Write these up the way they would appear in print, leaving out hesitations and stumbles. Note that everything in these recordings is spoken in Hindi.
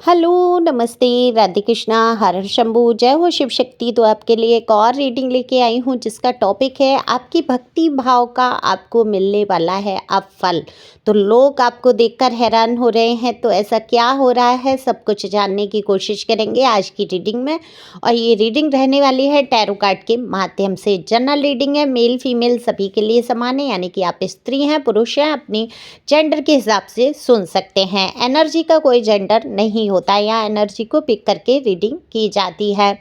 हेलो, नमस्ते, राधे कृष्णा, हर हर शंभू, जय हो शिव शक्ति। तो आपके लिए एक और रीडिंग लेके आई हूँ जिसका टॉपिक है आपकी भक्ति भाव का आपको मिलने वाला है अब फल। तो लोग आपको देखकर हैरान हो रहे हैं, तो ऐसा क्या हो रहा है सब कुछ जानने की कोशिश करेंगे आज की रीडिंग में। और ये रीडिंग रहने वाली है टैरो कार्ड के माध्यम से। जनरल रीडिंग है, मेल फीमेल सभी के लिए समान है, यानी कि आप स्त्री हैं पुरुष हैं अपनी जेंडर के हिसाब से सुन सकते हैं। एनर्जी का कोई जेंडर नहीं होता, या एनर्जी को पिक करके रीडिंग की जाती है।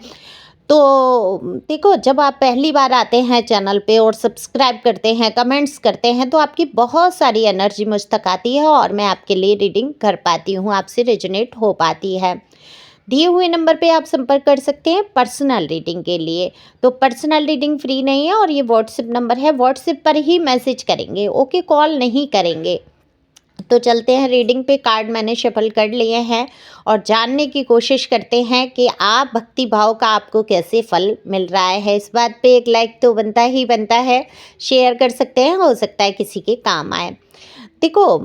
तो देखो, जब आप पहली बार आते हैं चैनल पे और सब्सक्राइब करते हैं, कमेंट्स करते हैं, तो आपकी बहुत सारी एनर्जी मुझ तक आती है और मैं आपके लिए रीडिंग कर पाती हूँ, आपसे रेजोनेट हो पाती है। दिए हुए नंबर पे आप संपर्क कर सकते हैं पर्सनल रीडिंग के लिए। तो पर्सनल रीडिंग फ्री नहीं है और ये व्हाट्सएप नंबर है, व्हाट्सएप पर ही मैसेज करेंगे, ओके, कॉल नहीं करेंगे। तो चलते हैं रीडिंग पे। कार्ड मैंने शफल कर लिए हैं और जानने की कोशिश करते हैं कि आप भक्ति भाव का आपको कैसे फल मिल रहा है। इस बात पे एक लाइक तो बनता ही बनता है, शेयर कर सकते हैं, हो सकता है किसी के काम आए। देखो,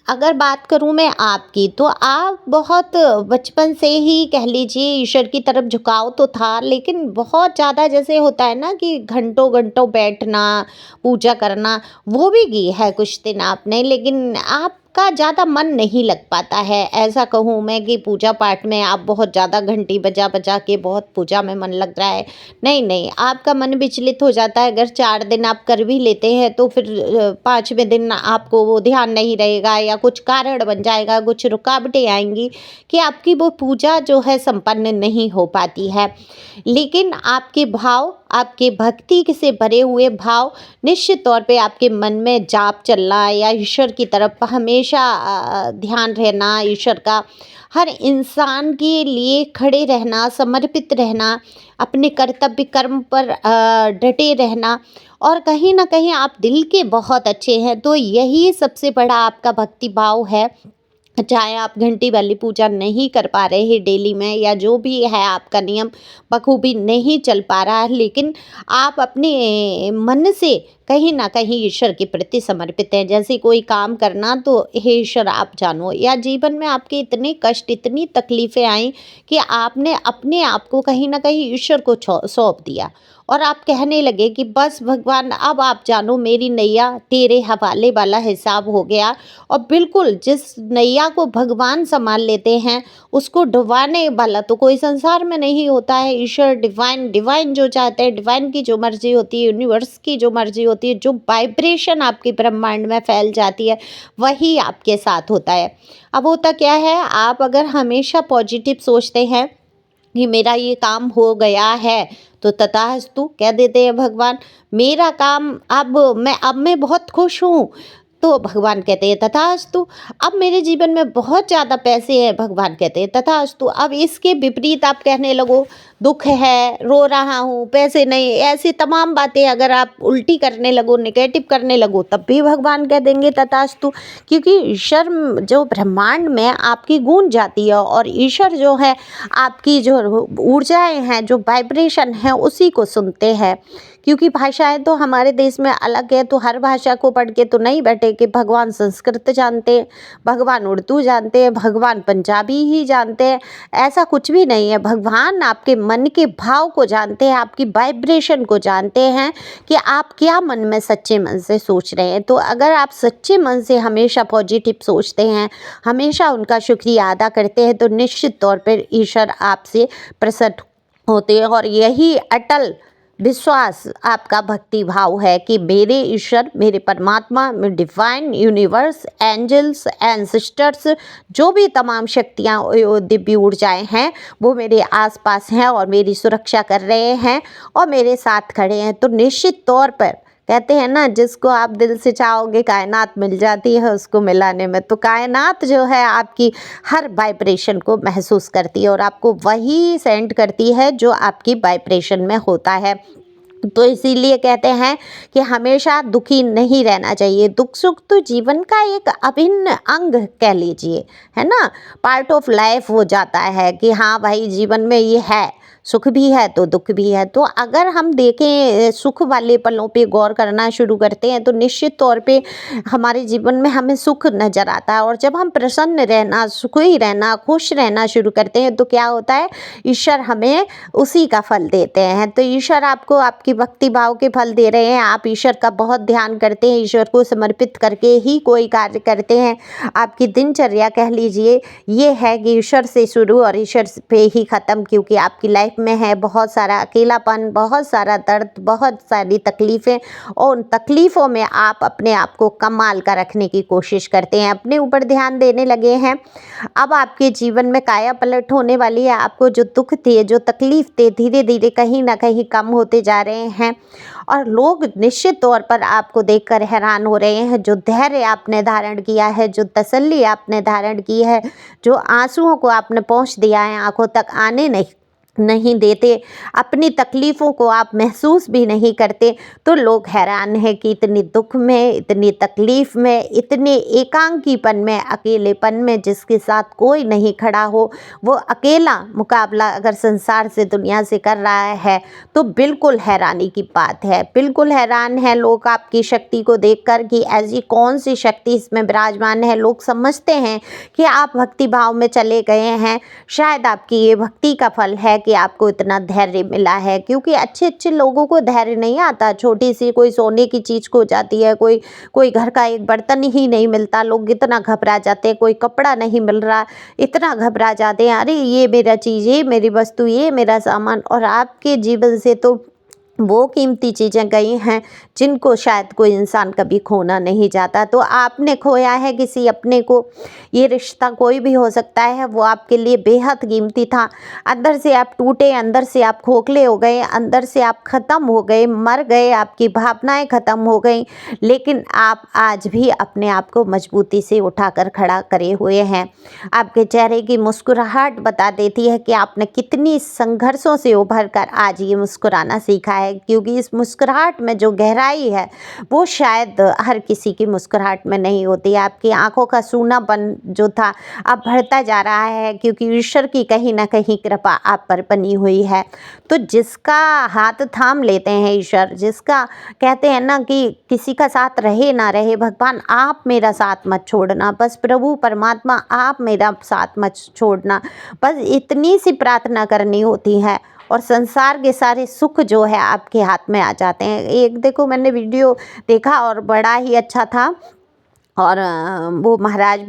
अगर बात करूं मैं आपकी, तो आप बहुत बचपन से ही कह लीजिए ईश्वर की तरफ झुकाव तो था, लेकिन बहुत ज़्यादा जैसे होता है ना कि घंटों घंटों बैठना, पूजा करना, वो भी की है कुछ दिन आपने, लेकिन आपका ज़्यादा मन नहीं लग पाता है। ऐसा कहूँ मैं कि पूजा पाठ में आप बहुत ज़्यादा घंटी बजा बजा के बहुत पूजा में मन लग रहा है, नहीं नहीं, आपका मन विचलित हो जाता है। अगर 4 दिन आप कर भी लेते हैं तो फिर 5वें दिन आपको वो ध्यान नहीं रहेगा, या कुछ कारण बन जाएगा, कुछ रुकावटें आएंगी कि आपकी वो पूजा जो है संपन्न नहीं हो पाती है। लेकिन आपके भाव, आपके भक्ति से भरे हुए भाव, निश्चित तौर पे आपके मन में जाप चलना या ईश्वर की तरफ हमेशा ध्यान रहना, ईश्वर का हर इंसान के लिए खड़े रहना, समर्पित रहना, अपने कर्तव्य कर्म पर डटे रहना, और कहीं ना कहीं आप दिल के बहुत अच्छे हैं। तो यही सबसे बड़ा आपका भक्ति भाव है। चाहे आप घंटी वाली पूजा नहीं कर पा रहे हैं डेली में, या जो भी है आपका नियम बखूबी नहीं चल पा रहा है, लेकिन आप अपने मन से कहीं ना कहीं ईश्वर के प्रति समर्पित हैं। जैसे कोई काम करना, तो हे ईश्वर आप जानो, या जीवन में आपके इतने कष्ट, इतनी तकलीफ़ें आई कि आपने अपने आप को कहीं ना कहीं ईश्वर को सौंप दिया, और आप कहने लगे कि बस भगवान अब आप जानो, मेरी नैया तेरे हवाले वाला हिसाब हो गया। और बिल्कुल जिस नैया को भगवान संभाल लेते हैं, उसको डुबाने वाला तो कोई संसार में नहीं होता है। ईश्वर डिवाइन, डिवाइन जो चाहते हैं, डिवाइन की जो मर्जी होती है, यूनिवर्स की जो मर्जी होती है, जो वाइब्रेशन आपके ब्रह्मांड में फैल जाती है, वही आपके साथ होता है। अब होता क्या है, आप अगर हमेशा पॉजिटिव सोचते हैं कि मेरा ये काम हो गया है, तो तथास्तु कह देते हैं भगवान, मेरा काम अब मैं बहुत खुश हूँ, तो भगवान कहते हैं तथास्तु। अब मेरे जीवन में बहुत ज़्यादा पैसे हैं, भगवान कहते हैं तथास्तु। अब इसके विपरीत आप कहने लगो, दुख है, रो रहा हूँ, पैसे नहीं, ऐसी तमाम बातें अगर आप उल्टी करने लगो, नेगेटिव करने लगो, तब भी भगवान कह देंगे तथास्तु। क्योंकि ईश्वर जो ब्रह्मांड में आपकी गूंज जाती है, और ईश्वर जो है आपकी जो ऊर्जाएं हैं, जो वाइब्रेशन है, उसी को सुनते हैं। क्योंकि भाषाएं तो हमारे देश में अलग है, तो हर भाषा को पढ़ के तो नहीं बैठे कि भगवान संस्कृत जानते हैं, भगवान उर्दू जानते हैं, भगवान पंजाबी ही जानते हैं, ऐसा कुछ भी नहीं है। भगवान आपके मन के भाव को जानते हैं, आपकी वाइब्रेशन को जानते हैं कि आप क्या मन में सच्चे मन से सोच रहे हैं। तो अगर आप सच्चे मन से हमेशा पॉजिटिव सोचते हैं, हमेशा उनका शुक्रिया अदा करते हैं, तो निश्चित तौर पर ईश्वर आपसे प्रसन्न होते हैं। और यही अटल विश्वास आपका भक्ति भाव है कि मेरे ईश्वर, मेरे परमात्मा, मेरे डिवाइन यूनिवर्स, एंजल्स, एंसेस्टर्स, जो भी तमाम शक्तियाँ, दिव्य ऊर्जाएं हैं, वो मेरे आसपास हैं और मेरी सुरक्षा कर रहे हैं और मेरे साथ खड़े हैं। तो निश्चित तौर पर कहते हैं ना, जिसको आप दिल से चाहोगे कायनात मिल जाती है उसको मिलाने में। तो कायनात जो है आपकी हर वाइब्रेशन को महसूस करती है और आपको वही सेंड करती है जो आपकी वाइब्रेशन में होता है। तो इसीलिए कहते हैं कि हमेशा दुखी नहीं रहना चाहिए। दुख सुख तो जीवन का एक अभिन्न अंग कह लीजिए, है ना, पार्ट ऑफ लाइफ हो जाता है कि हाँ भाई, जीवन में ये है, सुख भी है तो दुख भी है। तो अगर हम देखें सुख वाले पलों पे गौर करना शुरू करते हैं तो निश्चित तौर पे हमारे जीवन में हमें सुख नज़र आता है। और जब हम प्रसन्न रहना, सुखी रहना, खुश रहना शुरू करते हैं तो क्या होता है, ईश्वर हमें उसी का फल देते हैं। तो ईश्वर आपको आपकी भक्ति भाव के फल दे रहे हैं। आप ईश्वर का बहुत ध्यान करते हैं, ईश्वर को समर्पित करके ही कोई कार्य करते हैं। आपकी दिनचर्या कह लीजिए ये है कि ईश्वर से शुरू और ईश्वर पे ही ख़त्म, क्योंकि आपकी लाइफ में है बहुत सारा अकेलापन, बहुत सारा दर्द, बहुत सारी तकलीफ़ें, और उन तकलीफ़ों में आप अपने आप को कमाल का रखने की कोशिश करते हैं, अपने ऊपर ध्यान देने लगे हैं। अब आपके जीवन में काया पलट होने वाली है। आपको जो दुख थे, जो तकलीफ़ थे, धीरे धीरे कहीं ना कहीं कम होते जा रहे हैं और लोग निश्चित तौर पर आपको देखकर हैरान हो रहे हैं। जो धैर्य आपने धारण किया है, जो तसल्ली आपने धारण की है, जो आंसुओं को आपने पोंछ दिया है, आंखों तक आने नहीं देते, अपनी तकलीफ़ों को आप महसूस भी नहीं करते, तो लोग हैरान हैं कि इतनी दुख में, इतनी तकलीफ़ में, इतने एकांकीपन में, अकेलेपन में जिसके साथ कोई नहीं खड़ा हो, वो अकेला मुकाबला अगर संसार से, दुनिया से कर रहा है तो बिल्कुल हैरानी की बात है। बिल्कुल हैरान है लोग आपकी शक्ति को देखकर कि ऐसी कौन सी शक्ति इसमें विराजमान है। लोग समझते हैं कि आप भक्ति भाव में चले गए हैं, शायद आपकी ये भक्ति का फल है कि आपको इतना धैर्य मिला है, क्योंकि अच्छे अच्छे लोगों को धैर्य नहीं आता। छोटी सी कोई सोने की चीज़ खो जाती है, कोई घर का एक बर्तन ही नहीं मिलता, लोग इतना घबरा जाते हैं। कोई कपड़ा नहीं मिल रहा, इतना घबरा जाते हैं, अरे ये मेरा चीज़, ये मेरी वस्तु, ये मेरा सामान। और आपके जीवन से तो वो कीमती चीज़ें गई हैं जिनको शायद कोई इंसान कभी खोना नहीं चाहता। तो आपने खोया है किसी अपने को, ये रिश्ता कोई भी हो सकता है, वो आपके लिए बेहद कीमती था। अंदर से आप टूटे, अंदर से आप खोखले हो गए, अंदर से आप ख़त्म हो गए, मर गए, आपकी भावनाएं ख़त्म हो गई, लेकिन आप आज भी अपने आप को मजबूती से उठाकर खड़ा करे हुए हैं। आपके चेहरे की मुस्कुराहट बता देती है कि आपने कितनी संघर्षों से उभर कर आज ये मुस्कुराना सीखा है, क्योंकि इस मुस्कुराहट में जो गहराई है वो शायद हर किसी की मुस्कुराहट में नहीं होती है। आपकी आंखों का सूनापन जो था अब बढ़ता जा रहा है, क्योंकि ईश्वर की कहीं ना कहीं कृपा आप पर बनी हुई है। तो जिसका हाथ थाम लेते हैं ईश्वर, जिसका कहते हैं ना कि किसी का साथ रहे ना रहे, भगवान आप मेरा साथ मत छोड़ना, बस प्रभु परमात्मा आप मेरा साथ मत छोड़ना, बस इतनी सी प्रार्थना करनी होती है और संसार के सारे सुख जो है आपके हाथ में आ जाते हैं। एक देखो मैंने वीडियो देखा और बड़ा ही अच्छा था, और वो महाराज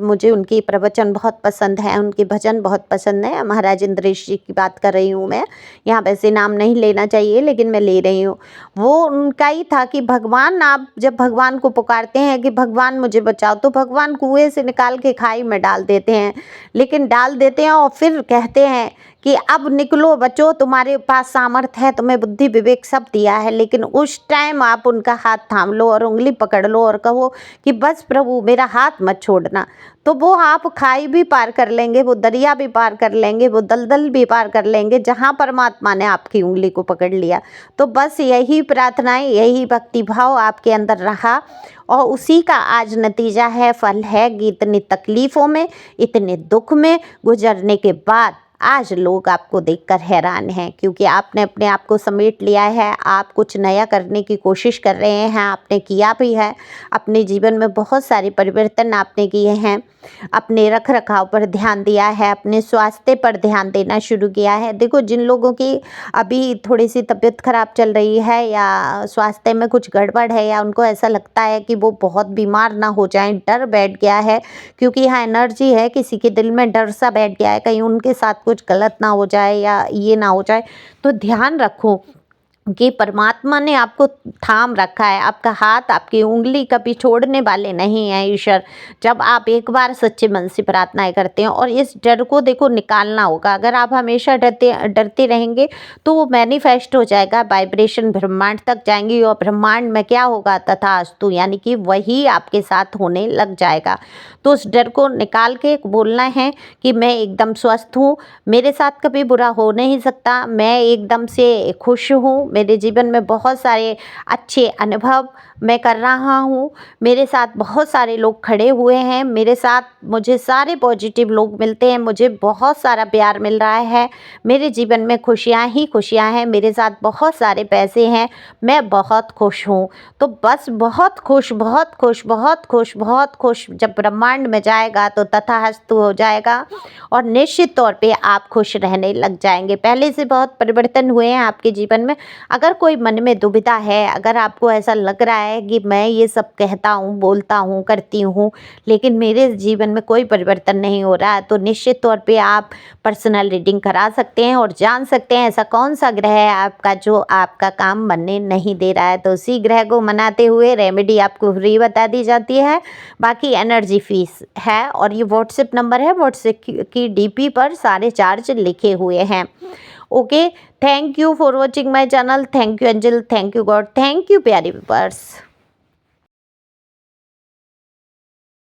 मुझे उनकी प्रवचन बहुत पसंद है, उनके भजन बहुत पसंद है। महाराज इंद्रेश जी की बात कर रही हूँ मैं, यहाँ वैसे नाम नहीं लेना चाहिए लेकिन मैं ले रही हूँ। वो उनका ही था कि भगवान, आप जब भगवान को पुकारते हैं कि भगवान मुझे बचाओ, तो भगवान कुएं से निकाल के खाई में डाल देते हैं, लेकिन डाल देते हैं और फिर कहते हैं कि अब निकलो बच्चों, तुम्हारे पास सामर्थ्य है, तुम्हें बुद्धि विवेक सब दिया है, लेकिन उस टाइम आप उनका हाथ थाम लो और उंगली पकड़ लो और कहो कि बस प्रभु मेरा हाथ मत छोड़ना। तो वो आप खाई भी पार कर लेंगे, वो दरिया भी पार कर लेंगे, वो दलदल भी पार कर लेंगे, जहाँ परमात्मा ने आपकी उंगली को पकड़ लिया। तो बस यही प्रार्थनाएं, यही भक्ति भाव आपके अंदर रहा और उसी का आज नतीजा है, फल है कि इतनी तकलीफ़ों में, इतने दुख में गुजरने के बाद आज लोग आपको देखकर हैरान हैं, क्योंकि आपने अपने आप को समेट लिया है। आप कुछ नया करने की कोशिश कर रहे हैं, आपने किया भी है। अपने जीवन में बहुत सारे परिवर्तन आपने किए हैं, अपने रख रखाव पर ध्यान दिया है, अपने स्वास्थ्य पर ध्यान देना शुरू किया है। देखो जिन लोगों की अभी थोड़ी सी तबीयत खराब चल रही है या स्वास्थ्य में कुछ गड़बड़ है, या उनको ऐसा लगता है कि वो बहुत बीमार ना हो जाएं, डर बैठ गया है, क्योंकि यहाँ एनर्जी है, किसी के दिल में डर सा बैठ गया है, कहीं उनके साथ कुछ गलत ना हो जाए या ये ना हो जाए। तो ध्यान रखो कि परमात्मा ने आपको थाम रखा है, आपका हाथ, आपकी उंगली कभी छोड़ने वाले नहीं है ईश्वर, जब आप एक बार सच्चे मन से प्रार्थनाएं करते हैं। और इस डर को देखो निकालना होगा। अगर आप हमेशा डरते रहेंगे तो वो मैनिफेस्ट हो जाएगा, वाइब्रेशन ब्रह्मांड तक जाएंगी और ब्रह्मांड में क्या होगा, तथास्तु, यानी कि वही आपके साथ होने लग जाएगा। तो उस डर को निकाल के बोलना है कि मैं एकदम स्वस्थ हूँ, मेरे साथ कभी बुरा हो नहीं सकता, मैं एकदम से खुश हूँ, मेरे जीवन में बहुत सारे अच्छे अनुभव मैं कर रहा हूँ। मेरे साथ बहुत सारे लोग खड़े हुए हैं, मेरे साथ मुझे सारे पॉजिटिव लोग मिलते हैं, मुझे बहुत सारा प्यार मिल रहा है। मेरे जीवन में खुशियाँ ही खुशियाँ हैं, मेरे साथ बहुत सारे पैसे हैं, मैं बहुत खुश हूँ। तो बस बहुत खुश, बहुत खुश, बहुत खुश, बहुत खुश। जब ब्रह्मांड में जाएगा तो तथास्तु हो जाएगा और निश्चित तौर पे आप खुश रहने लग जाएंगे। पहले से बहुत परिवर्तन हुए हैं आपके जीवन में। अगर कोई मन में दुविधा है, अगर आपको ऐसा लग रहा है कि मैं ये सब कहता हूँ, बोलता हूँ, करती हूँ, लेकिन मेरे जीवन में कोई परिवर्तन नहीं हो रहा है, तो निश्चित तौर पे आप पर्सनल रीडिंग करा सकते हैं और जान सकते हैं ऐसा कौन सा ग्रह है आपका जो आपका काम बनने नहीं दे रहा है। तो उसी ग्रह को मनाते हुए रेमेडी आपको फ्री बता दी जाती है, बाकी एनर्जी फीस है। और ये व्हाट्सएप नंबर है, व्हाट्सएप की डीपी पर सारे चार्ज लिखे हुए हैं। Okay, thank you for watching my channel. Thank you angel, thank you God, thank you प्यारे व्यूअर्स।